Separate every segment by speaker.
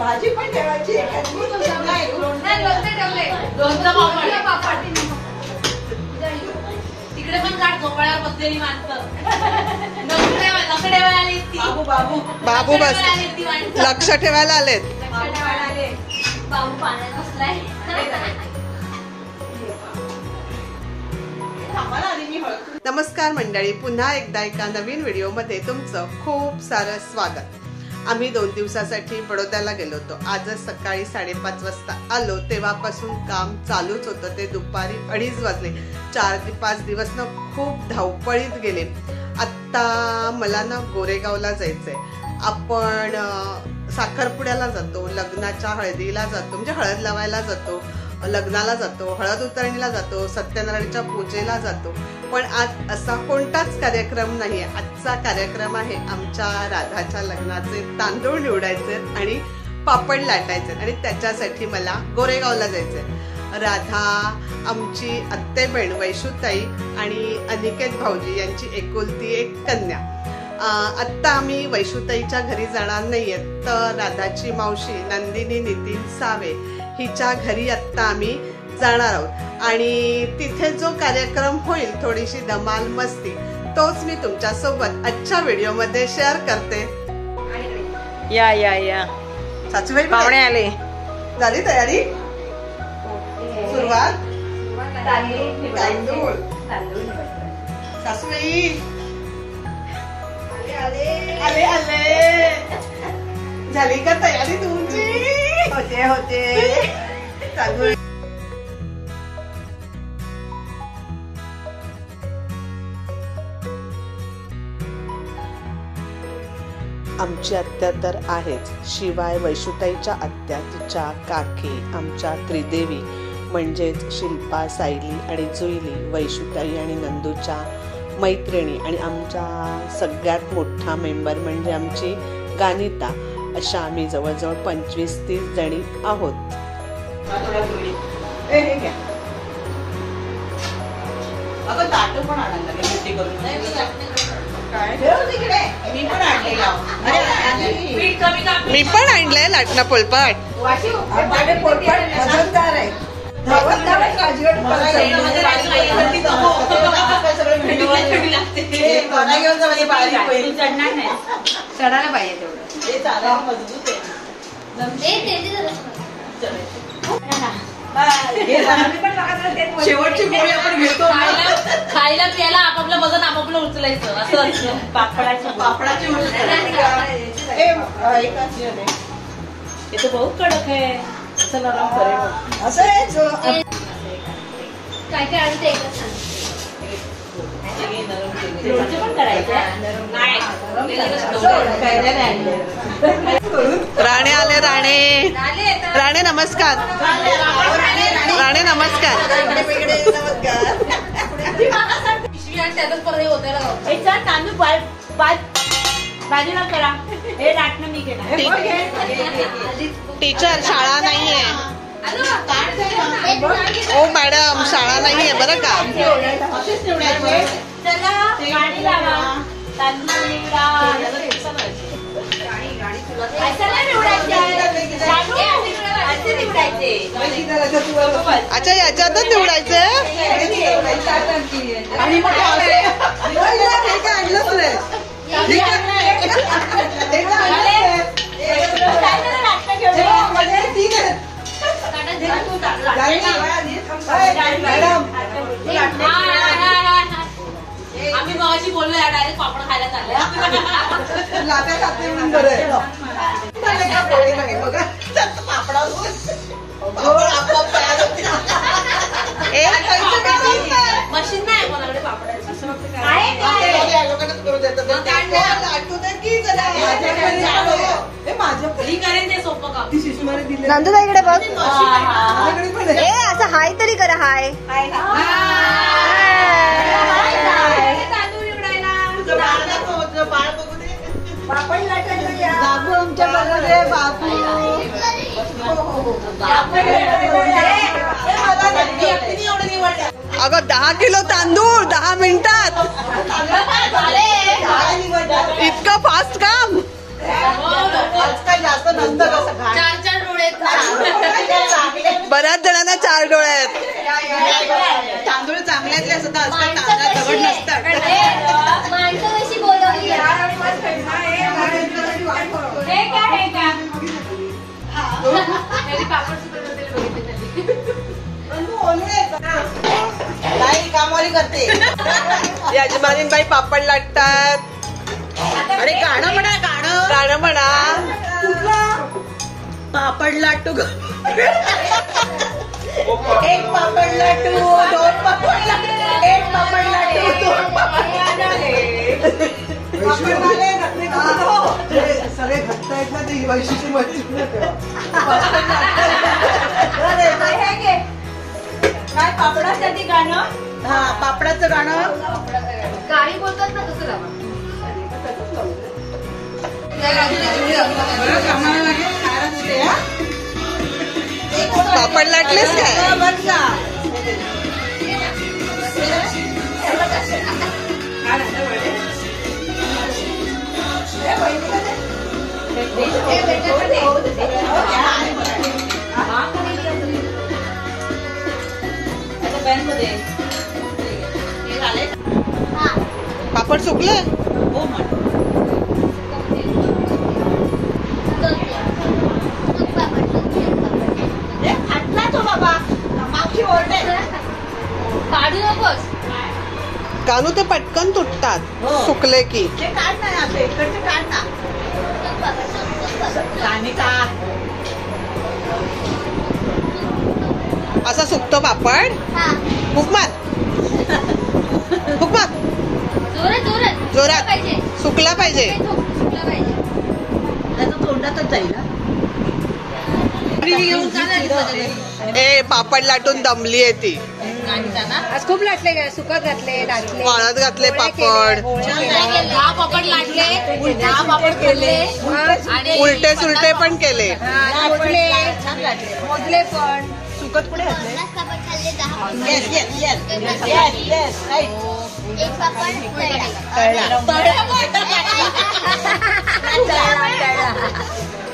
Speaker 1: भाजी पण ठेवायची.
Speaker 2: तिकडे पण काढ झोपाळ्यावर बसलेली माणसं. बाबू बाबू
Speaker 3: बाबू बस लक्ष ठेवायला आलेत.
Speaker 2: बाबू पाण्यात बसलाय.
Speaker 3: नमस्कार मंडळी, पुन्हा एकदा एका नवीन व्हिडिओमध्ये तुमचं खूप सारं स्वागत. आम्ही 2 दिवसासाठी बडोद्याला गेलो होतो. आजच सकाळी 5:30 वाजता आलो. तेव्हापासून काम चालूच होतं. ते दुपारी 2:30 वाजले. 4 ते 5 दिवस ना खूप धावपळीत गेले. आत्ता मला ना गोरेगावला जायचंय. आपण साखरपुड्याला जातो, लग्नाच्या हळदीला जातो, म्हणजे हळद लावायला जातो, लग्नाला जातो, हळद उतरणीला जातो, सत्यनारायणच्या पूजेला जातो. पण आज असा कोणताच कार्यक्रम नाही आहे. आजचा कार्यक्रम आहे आमच्या राधाच्या लग्नाचे तांदूळ निवडायचे आणि पापड लाटायचे आणि त्याच्यासाठी मला गोरेगावला जायचंय. राधा आमची आत्तेबहीण वैशुताई आणि अनिकेत भाऊजी यांची एकुलती एक कन्या. आत्ता आम्ही वैशुताईच्या घरी जाणार नाहीये, तर राधाची मावशी नंदिनी नितीन सावे हिच्या घरी आत्ता आम्ही जाणार आहोत. आणि तिथे जो कार्यक्रम होईल, थोडीशी धमाल मस्ती, तोच मी तुमच्या सोबत आजच्या व्हिडिओ मध्ये शेअर करते.
Speaker 1: या या या
Speaker 3: सासूबाई
Speaker 1: पाहुणे आले.
Speaker 3: झाली तयारी? सुरुवात. तांदूळ सासूबाई आले आले. झाली का तयारी तुमची? होते तांदूळ. आमची आत्या तर आहेच, शिवाय वैशुताईच्या आत्या, तिच्या काकी, आमच्या त्रिदेवी म्हणजेच शिल्पा, सायली आणि जुईली, वैशुताई आणि नंदूच्या मैत्रिणी आणि आमच्या सगळ्यात मोठा मेंबर म्हणजे आमची गानिता. अशा आम्ही जवळजवळ 25-30 जणी आहोत. मी पण आणलंय लाटणं पोलपाट.
Speaker 2: चढायला पाहिजे
Speaker 1: शेवटची गोळी आपण घेतो.
Speaker 2: खायला प्यायला आपापलं वजन आपापलं उचलायचं असं.
Speaker 1: पापडाची
Speaker 2: तो बहुत कडक आहे. असं नरम करेल
Speaker 1: असं
Speaker 2: काय काय आणि ते लोणचं पण करायचं.
Speaker 3: राणे आले. राणे नमस्कार. राणे नमस्कार.
Speaker 2: त्यातच परत होते तांदूळ बाजूला करा. हे लाटणं मी केलं.
Speaker 3: टीचर शाळा नाहीये. ओ मॅडम शाळा नाहीये बरं का.
Speaker 2: चला गाडी लावा. तांदूळ निवडा.
Speaker 3: अच्छा याच्यातच निवडायचं.
Speaker 2: आम्ही मगाशी बोललो डायरेक्ट पापड खायला चालले. मशीन नाही कोणाकडे पापडाची.
Speaker 1: नंदूताईकडे बघ. असं हाय तरी करा. हाय बाबू आमच्या बघा. बाबू
Speaker 3: अगं 10 किलो तांदूळ 10 मिनिटात. इतकं फास्ट काम.
Speaker 2: चार डोळे.
Speaker 3: बऱ्याच जणांना 4 डोळे आहेत.
Speaker 1: तांदूळ चांगल्यातले सुद्धा असतात, तांदळात दगड नसतात.
Speaker 4: माणसं कशी बोलवली
Speaker 1: नाही कामवाली करते.
Speaker 3: यजमानीबाई पापड लाटतात.
Speaker 1: अरे गाणं म्हणा,
Speaker 3: गाणं म्हणा.
Speaker 1: पापड लाटू एक पापड लाटू, 2 पापड लाटू, 1 पापड लाटू, 2 पापड
Speaker 5: सगळे घट्ट आहेत ना, ते वैशिष्ट्य
Speaker 1: काय पापडासाठी गाणं. हा पापडाचं गाणं.
Speaker 4: गाडी बोलतात ना तसं लावा.
Speaker 3: पापड लाटलेस काय? पापड सुकले.
Speaker 4: काढू नकोस.
Speaker 3: कानू ते पटकन तुटतात सुकले की.
Speaker 1: काढ ना आपले इकडचे, काढ ना.
Speaker 3: असा सुकतो पापड. हुकमात हुकमात
Speaker 4: जोरात जोरात
Speaker 3: जोरात
Speaker 4: पाहिजे.
Speaker 3: सुकला पाहिजे.
Speaker 4: सुकला पाहिजे.
Speaker 1: तोंडातच जाईल.
Speaker 3: ए पापड लाटून दमली आहे ती.
Speaker 1: आज खूप लाटले, सुकत घातले, लाटले,
Speaker 3: वाळत घातले पापड.
Speaker 2: 10 पापड लाटले, 10 पापड केले आणि
Speaker 3: उलटे सुलटे पण केले.
Speaker 1: मोजले, मोजले पण सुकत पुढे घातले.
Speaker 4: 50 पापड खाल्ले, 10 पापड.
Speaker 1: Yes yes yes yes right.
Speaker 4: एक पापड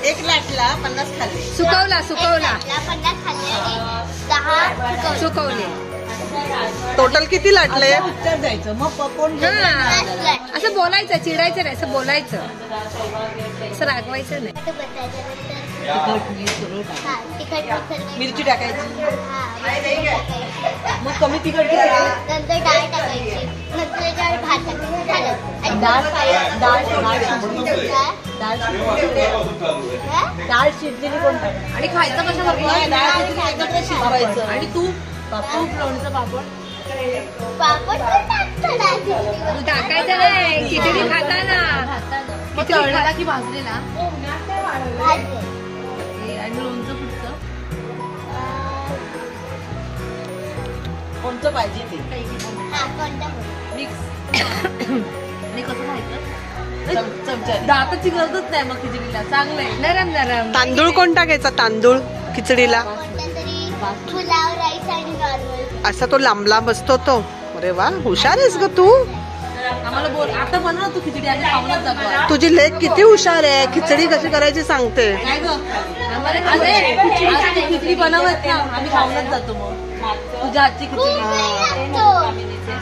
Speaker 1: एक लाटला 50 खाल्ले.
Speaker 6: सुकवला
Speaker 4: 50 खाल्ले आणि 10
Speaker 6: सुकवले.
Speaker 3: टोटल किती लाटले?
Speaker 1: उत्तर द्यायचं मग कोण
Speaker 6: हा असं बोलायचं, चिडायचं नाही, असं बोलायचं, असं रागवायचं नाही.
Speaker 1: मिरची टाकायची.
Speaker 4: नंतर
Speaker 1: मग कमी तिखट
Speaker 4: डाळ टाकायची. नंतर त्याच्यावर भात टाकायचं.
Speaker 1: डाळ शिजलेली कोण
Speaker 2: आणि खायचं कशा
Speaker 1: एकत्र शिजवायचं.
Speaker 2: आणि तूप लोणचं पापड.
Speaker 4: पापड
Speaker 6: टाकायचं नाही, खिचडी खाताना.
Speaker 2: मग तळलेला की भाजलेला. आणि लोणचं कुठचं
Speaker 1: कोणतं पाहिजे ते.
Speaker 2: मिक्स. आणि कसं खायचं?
Speaker 1: चमचा
Speaker 2: दाताची गरजच नाही मग खिचडीला. चांगलंय.
Speaker 6: नरम नरम.
Speaker 3: तांदूळ कोणता घ्यायचा? तांदूळ खिचडीला
Speaker 4: पुलाव, राईस आणि नॉर्मल.
Speaker 3: असा तो लांब लांब असतो तो. अरे वा, हुशार आहेस ग तू.
Speaker 2: आम्हाला बोल आता बनव तू खिचडी. आम्ही खाऊनच जातो.
Speaker 3: तुझी लेक किती हुशार आहे. खिचडी कशी करायची सांगते.
Speaker 2: काय ग? आम्हाला खिचडी बनवत ना, आम्ही खाऊनच जातो. मग तुझ्या हातची खिचडी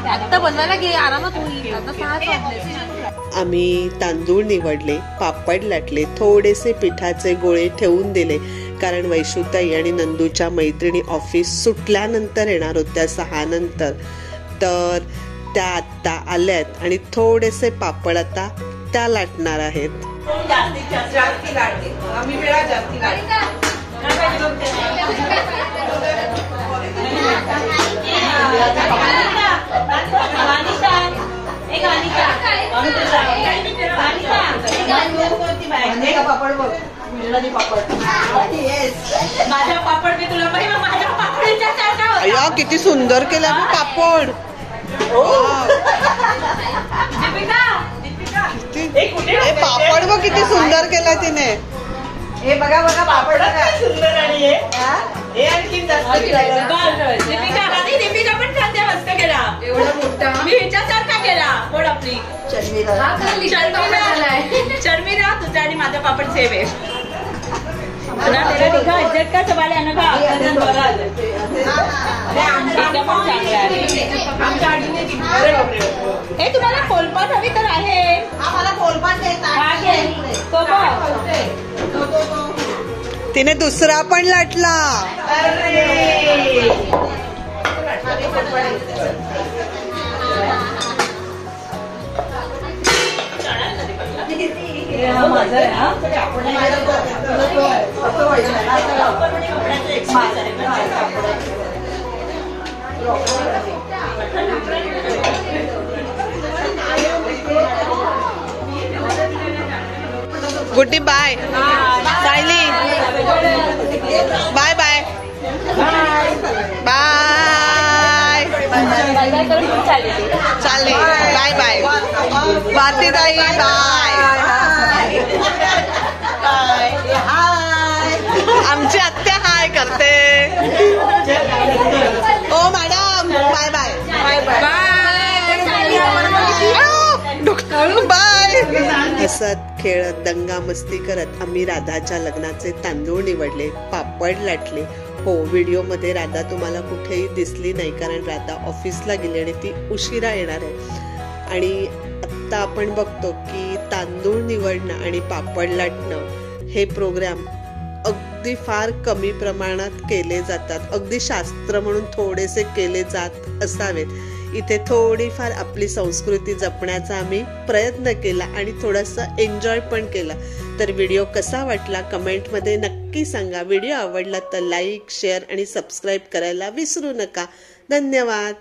Speaker 2: आता बनवायला घे, आरामात होईल. आता 6 वाजले.
Speaker 3: आम्ही तांदूळ निवडले, पापड लाटले, थोडेसे पिठाचे गोळे ठेवून दिले, कारण वैशुताई आणि नंदूच्या मैत्रिणी ऑफिस सुटल्यानंतर येणार होत्या 6 नंतर. तर त्या आत्ता आल्यात आणि थोडेसे पापड आता त्या लाटणार आहेत.
Speaker 1: जास्ती लाटते आम्ही, वेळा जास्ती लाटते. पापड बघ, गुजराती पापड. माझा पापड मी तुला पाहिजे. माझ्या पापडीच्या सारखा
Speaker 3: अय्या किती सुंदर केला पापड. हे पापड बघ किती सुंदर केला तिने.
Speaker 1: हे बघा बघा पापड सुंदर. आणि हे आणखी जास्त दीपिका पण खाते. मस्त केला. एवढा मोठा मी हिच्यासारखा केला. कोण आपली शर्मिला तुझा आणि माझा पापड सेम आहे. का चबाल्यानं का हे तुम्हाला कोलपाट हवी तर आहे.
Speaker 3: आम्हाला कोलपाट
Speaker 1: हा घे. तो बघ.
Speaker 3: तिने दुसरा पण लाटला. Guddi bye. Sayali bye bye bye. चालली बाय बाय. भारतीताई बाय. आमची आत्या हाय करते. ओ मॅडम बाय बाय बाय. हसत खेळत दंगा मस्ती करत आम्ही राधाच्या लग्नाचे तांदूळ निवडले, पापड लाटले. हो, व्हिडिओमध्ये राधा तुम्हाला कुठेही दिसली नाही कारण राधा ऑफिसला गेली आणि ती उशिरा येणार आहे. आणि आत्ता आपण बघतो की तांदूळ निवडणं आणि पापड लाटणं हे प्रोग्राम अगदी फार कमी प्रमाणात केले जातात. अगदी शास्त्र म्हणून थोडेसे केले जात असावेत. इथे थोडीफार आपली संस्कृती जपण्याचा आम्ही प्रयत्न केला आणि थोडंसं एन्जॉय पण केला. तर व्हिडिओ कसा वाटला कमेंटमध्ये नक्की सांगा. व्हिडिओ आवडला तर लाईक, शेअर आणि सबस्क्राईब करायला विसरू नका. धन्यवाद.